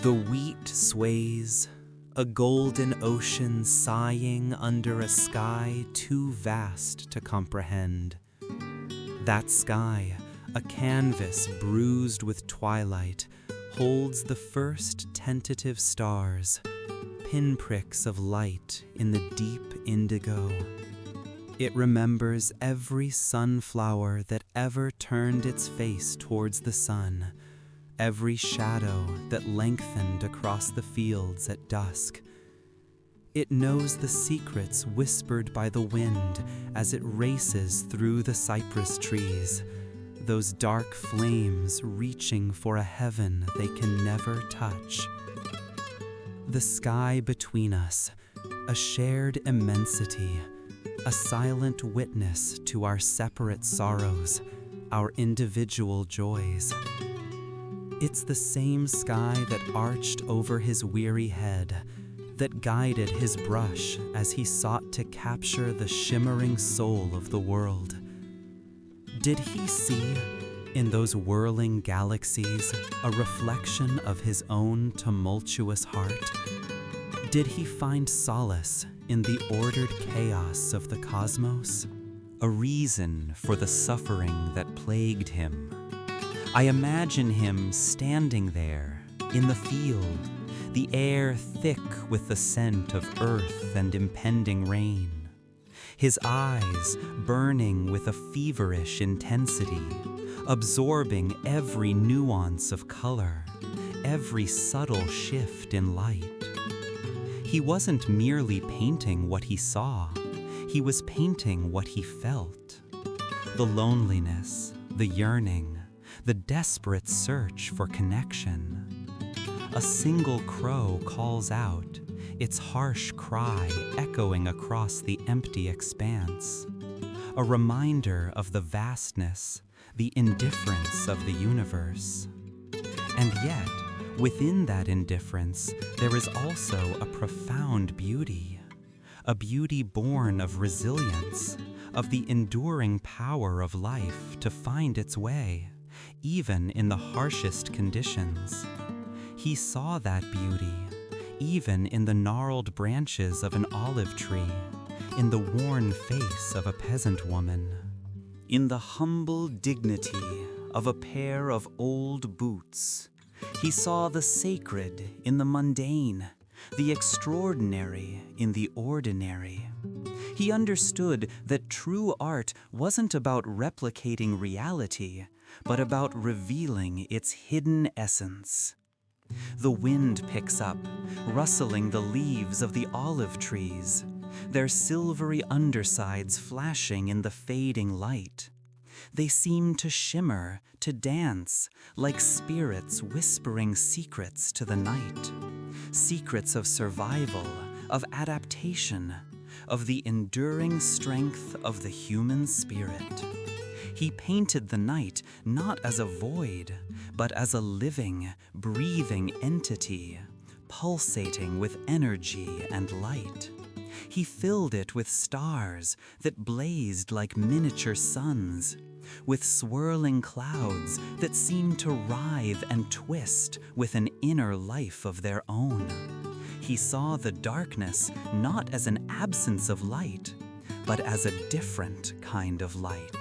The wheat sways, a golden ocean sighing under a sky too vast to comprehend. That sky, a canvas bruised with twilight, holds the first tentative stars, pinpricks of light in the deep indigo. It remembers every sunflower that ever turned its face towards the sun, every shadow that lengthened across the fields at dusk. It knows the secrets whispered by the wind as it races through the cypress trees, those dark flames reaching for a heaven they can never touch. The sky between us, a shared immensity, a silent witness to our separate sorrows, our individual joys. It's the same sky that arched over his weary head, that guided his brush as he sought to capture the shimmering soul of the world. Did he see, in those whirling galaxies, a reflection of his own tumultuous heart? Did he find solace in the ordered chaos of the cosmos? A reason for the suffering that plagued him. I imagine him standing there, in the field, the air thick with the scent of earth and impending rain, his eyes burning with a feverish intensity, absorbing every nuance of color, every subtle shift in light. He wasn't merely painting what he saw, he was painting what he felt. The loneliness, the yearning, the desperate search for connection. A single crow calls out, its harsh cry echoing across the empty expanse. A reminder of the vastness, the indifference of the universe. And yet, within that indifference, there is also a profound beauty. A beauty born of resilience, of the enduring power of life to find its way, even in the harshest conditions. He saw that beauty, even in the gnarled branches of an olive tree, in the worn face of a peasant woman, in the humble dignity of a pair of old boots. He saw the sacred in the mundane, the extraordinary in the ordinary. He understood that true art wasn't about replicating reality, but about revealing its hidden essence. The wind picks up, rustling the leaves of the olive trees, their silvery undersides flashing in the fading light. They seem to shimmer, to dance, like spirits whispering secrets to the night. Secrets of survival, of adaptation, of the enduring strength of the human spirit. He painted the night not as a void, but as a living, breathing entity, pulsating with energy and light. He filled it with stars that blazed like miniature suns, with swirling clouds that seemed to writhe and twist with an inner life of their own. He saw the darkness not as an absence of light, but as a different kind of light.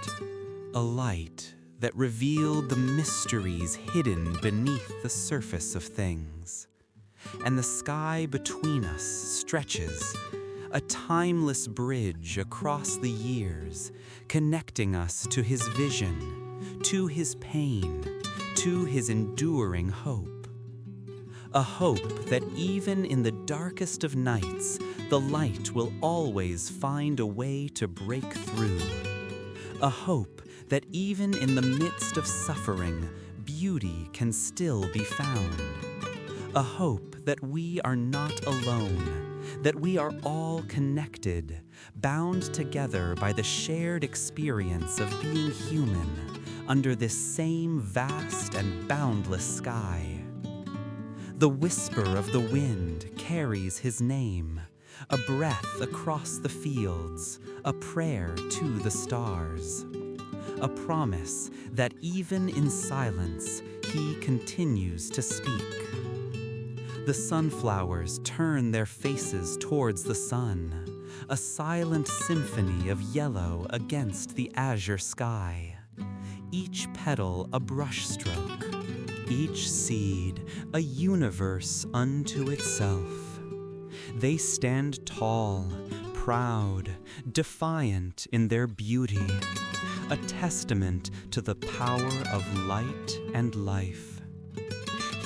A light that revealed the mysteries hidden beneath the surface of things. And the sky between us stretches, a timeless bridge across the years, connecting us to his vision, to his pain, to his enduring hope. A hope that even in the darkest of nights, the light will always find a way to break through. A hope that even in the midst of suffering, beauty can still be found. A hope that we are not alone, that we are all connected, bound together by the shared experience of being human under this same vast and boundless sky. The whisper of the wind carries his name, a breath across the fields, a prayer to the stars. A promise that even in silence, he continues to speak. The sunflowers turn their faces towards the sun, a silent symphony of yellow against the azure sky. Each petal a brushstroke, each seed a universe unto itself. They stand tall, proud, defiant in their beauty, a testament to the power of light and life.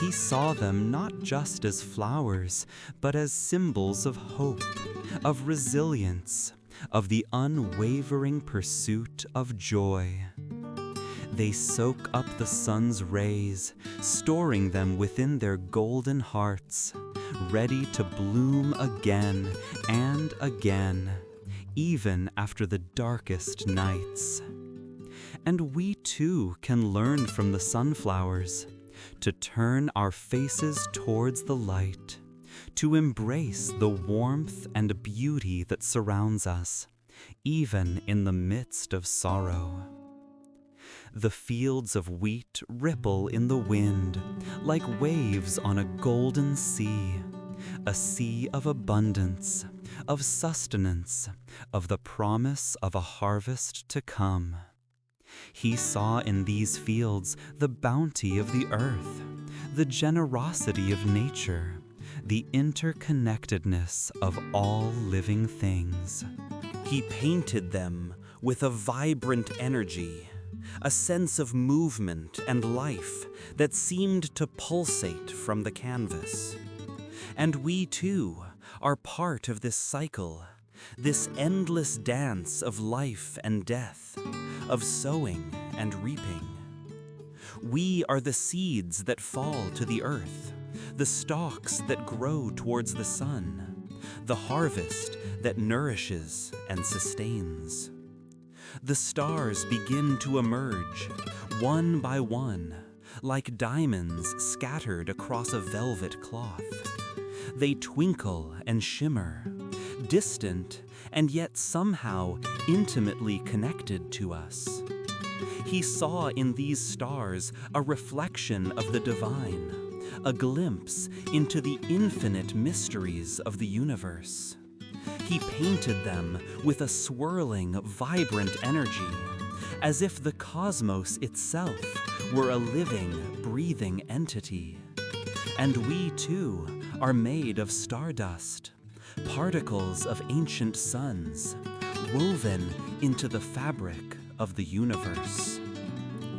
He saw them not just as flowers, but as symbols of hope, of resilience, of the unwavering pursuit of joy. They soak up the sun's rays, storing them within their golden hearts, ready to bloom again and again, even after the darkest nights. And we too can learn from the sunflowers, to turn our faces towards the light, to embrace the warmth and beauty that surrounds us, even in the midst of sorrow. The fields of wheat ripple in the wind, like waves on a golden sea, a sea of abundance, of sustenance, of the promise of a harvest to come. He saw in these fields the bounty of the earth, the generosity of nature, the interconnectedness of all living things. He painted them with a vibrant energy, a sense of movement and life that seemed to pulsate from the canvas. And we too are part of this cycle, this endless dance of life and death, of sowing and reaping. We are the seeds that fall to the earth, the stalks that grow towards the sun, the harvest that nourishes and sustains. The stars begin to emerge, one by one, like diamonds scattered across a velvet cloth. They twinkle and shimmer, distant and yet somehow intimately connected to us. He saw in these stars a reflection of the divine, a glimpse into the infinite mysteries of the universe. He painted them with a swirling, vibrant energy, as if the cosmos itself were a living, breathing entity. And we too are made of stardust, particles of ancient suns, woven into the fabric of the universe.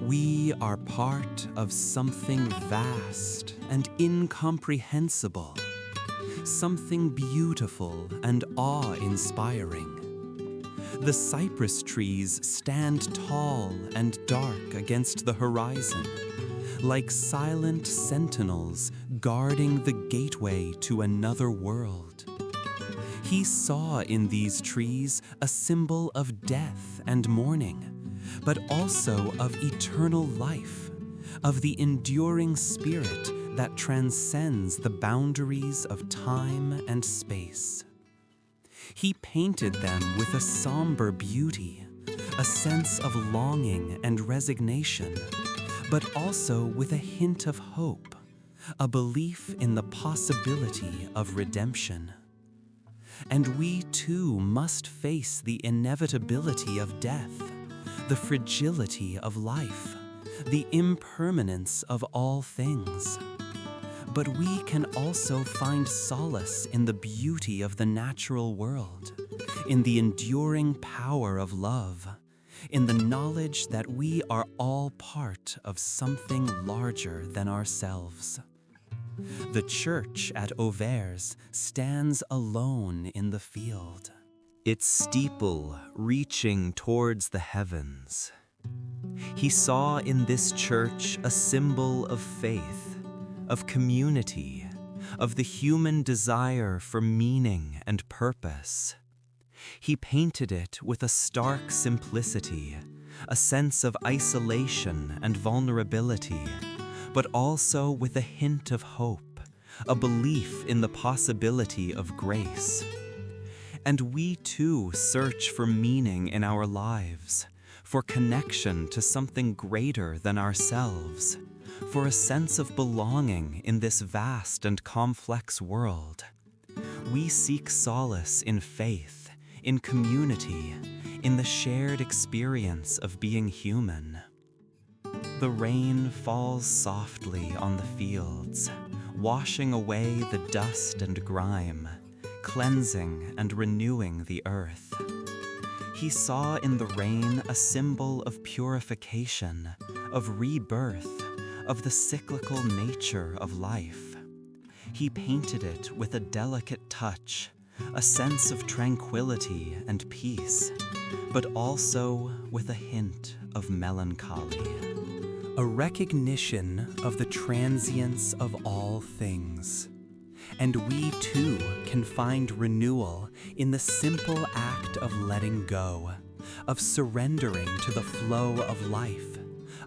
We are part of something vast and incomprehensible, something beautiful and awe-inspiring. The cypress trees stand tall and dark against the horizon, like silent sentinels guarding the gateway to another world. He saw in these trees a symbol of death and mourning, but also of eternal life, of the enduring spirit that transcends the boundaries of time and space. He painted them with a somber beauty, a sense of longing and resignation, but also with a hint of hope, a belief in the possibility of redemption. And we too must face the inevitability of death, the fragility of life, the impermanence of all things. But we can also find solace in the beauty of the natural world, in the enduring power of love, in the knowledge that we are all part of something larger than ourselves. The church at Auvers stands alone in the field, its steeple reaching towards the heavens. He saw in this church a symbol of faith, of community, of the human desire for meaning and purpose. He painted it with a stark simplicity, a sense of isolation and vulnerability, but also with a hint of hope, a belief in the possibility of grace. And we too search for meaning in our lives, for connection to something greater than ourselves, for a sense of belonging in this vast and complex world. We seek solace in faith, in community, in the shared experience of being human. The rain falls softly on the fields, washing away the dust and grime, cleansing and renewing the earth. He saw in the rain a symbol of purification, of rebirth, of the cyclical nature of life. He painted it with a delicate touch, a sense of tranquility and peace, but also with a hint of melancholy. A recognition of the transience of all things. And we too can find renewal in the simple act of letting go, of surrendering to the flow of life,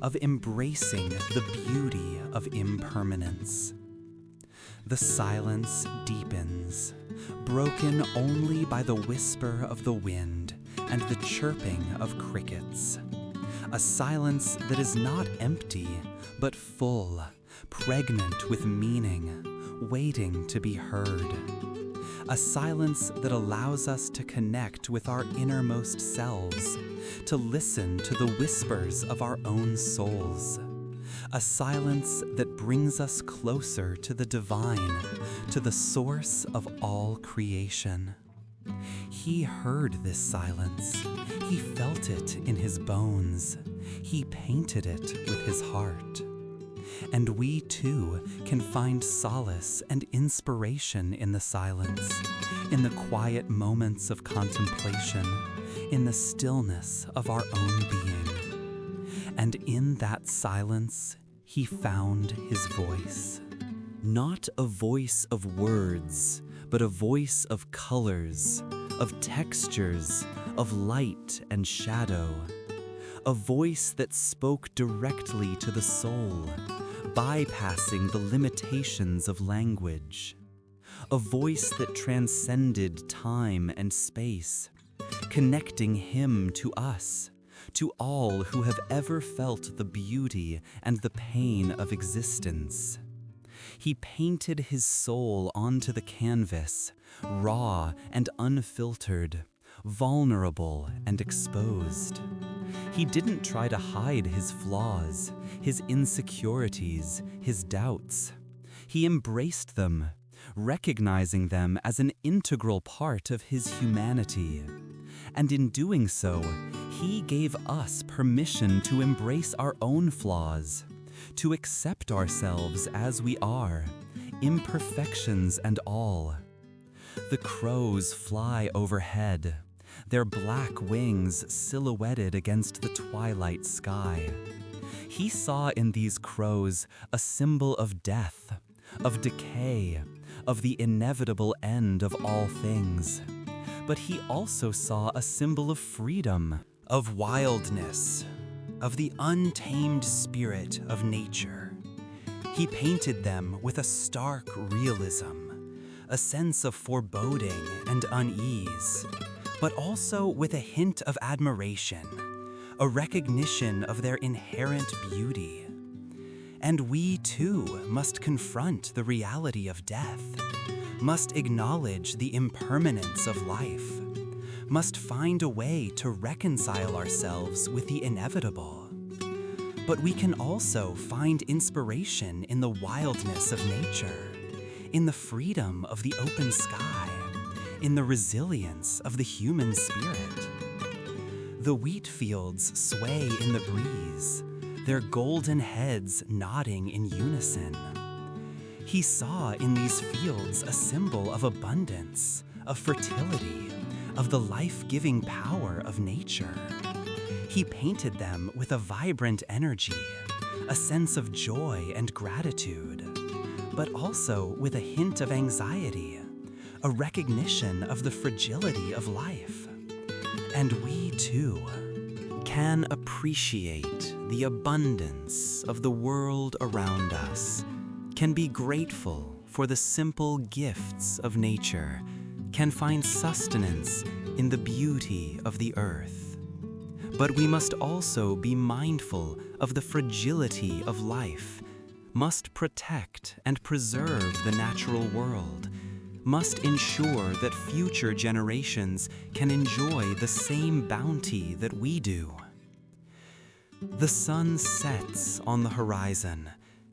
of embracing the beauty of impermanence. The silence deepens, broken only by the whisper of the wind and the chirping of crickets. A silence that is not empty, but full, pregnant with meaning, waiting to be heard. A silence that allows us to connect with our innermost selves, to listen to the whispers of our own souls. A silence that brings us closer to the divine, to the source of all creation. He heard this silence. He felt it in his bones. He painted it with his heart. And we too can find solace and inspiration in the silence, in the quiet moments of contemplation, in the stillness of our own being. And in that silence, he found his voice. Not a voice of words, but a voice of colors, of textures, of light and shadow. A voice that spoke directly to the soul, bypassing the limitations of language. A voice that transcended time and space, connecting him to us, to all who have ever felt the beauty and the pain of existence. He painted his soul onto the canvas, raw and unfiltered, vulnerable and exposed. He didn't try to hide his flaws, his insecurities, his doubts. He embraced them, recognizing them as an integral part of his humanity. And in doing so, he gave us permission to embrace our own flaws, to accept ourselves as we are, imperfections and all. The crows fly overhead, their black wings silhouetted against the twilight sky. He saw in these crows a symbol of death, of decay, of the inevitable end of all things. But he also saw a symbol of freedom, of wildness, of the untamed spirit of nature. He painted them with a stark realism, a sense of foreboding and unease, but also with a hint of admiration, a recognition of their inherent beauty. And we too must confront the reality of death, must acknowledge the impermanence of life, must find a way to reconcile ourselves with the inevitable. But we can also find inspiration in the wildness of nature, in the freedom of the open sky, in the resilience of the human spirit. The wheat fields sway in the breeze, their golden heads nodding in unison. He saw in these fields a symbol of abundance, of fertility, of the life-giving power of nature. He painted them with a vibrant energy, a sense of joy and gratitude, but also with a hint of anxiety, a recognition of the fragility of life. And we too can appreciate the abundance of the world around us, can be grateful for the simple gifts of nature, can find sustenance in the beauty of the earth. But we must also be mindful of the fragility of life must protect and preserve the natural world, must ensure that future generations can enjoy the same bounty that we do. The sun sets on the horizon,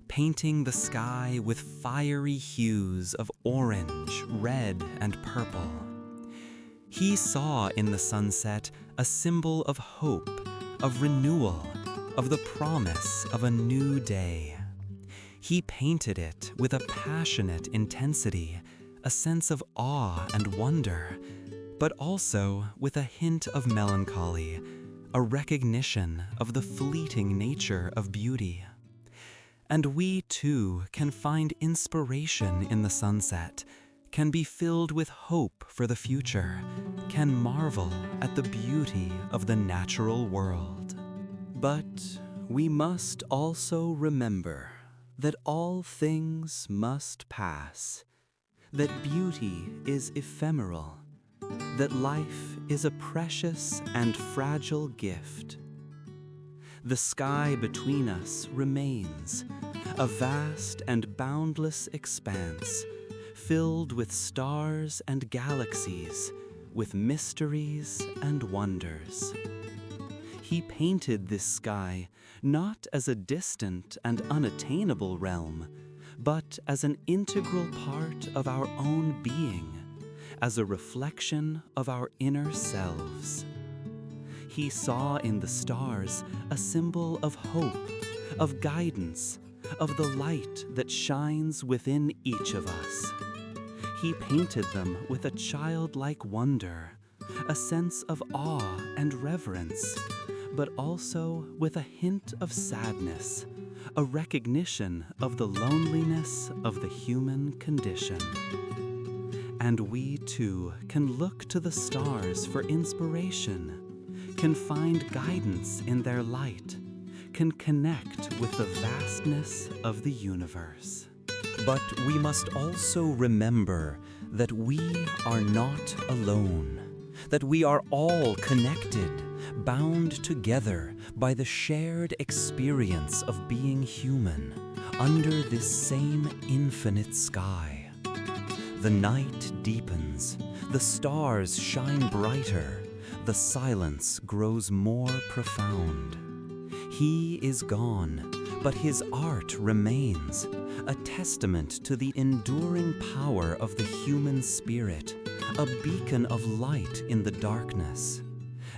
painting the sky with fiery hues of orange, red, and purple. He saw in the sunset a symbol of hope, of renewal, of the promise of a new day. He painted it with a passionate intensity, a sense of awe and wonder, but also with a hint of melancholy, a recognition of the fleeting nature of beauty. And we too can find inspiration in the sunset, can be filled with hope for the future, can marvel at the beauty of the natural world. But we must also remember that all things must pass, that beauty is ephemeral, that life is a precious and fragile gift. The sky between us remains, a vast and boundless expanse, filled with stars and galaxies, with mysteries and wonders. He painted this sky not as a distant and unattainable realm, but as an integral part of our own being, as a reflection of our inner selves. He saw in the stars a symbol of hope, of guidance, of the light that shines within each of us. He painted them with a childlike wonder, a sense of awe and reverence, but also with a hint of sadness, a recognition of the loneliness of the human condition. And we too can look to the stars for inspiration, can find guidance in their light, can connect with the vastness of the universe. But we must also remember that we are not alone, that we are all connected, bound together by the shared experience of being human under this same infinite sky. The night deepens, the stars shine brighter, the silence grows more profound. He is gone, but his art remains, a testament to the enduring power of the human spirit, a beacon of light in the darkness.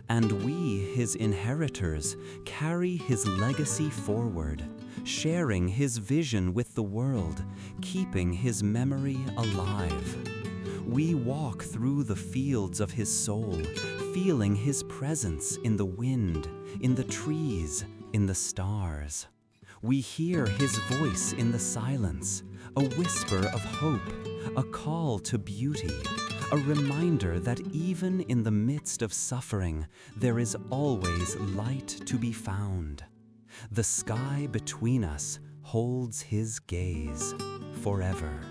And we, his inheritors, carry his legacy forward, sharing his vision with the world, keeping his memory alive. We walk through the fields of his soul, feeling his presence in the wind, in the trees, in the stars. We hear his voice in the silence, a whisper of hope, a call to beauty, a reminder that even in the midst of suffering, there is always light to be found. The sky between us holds his gaze forever.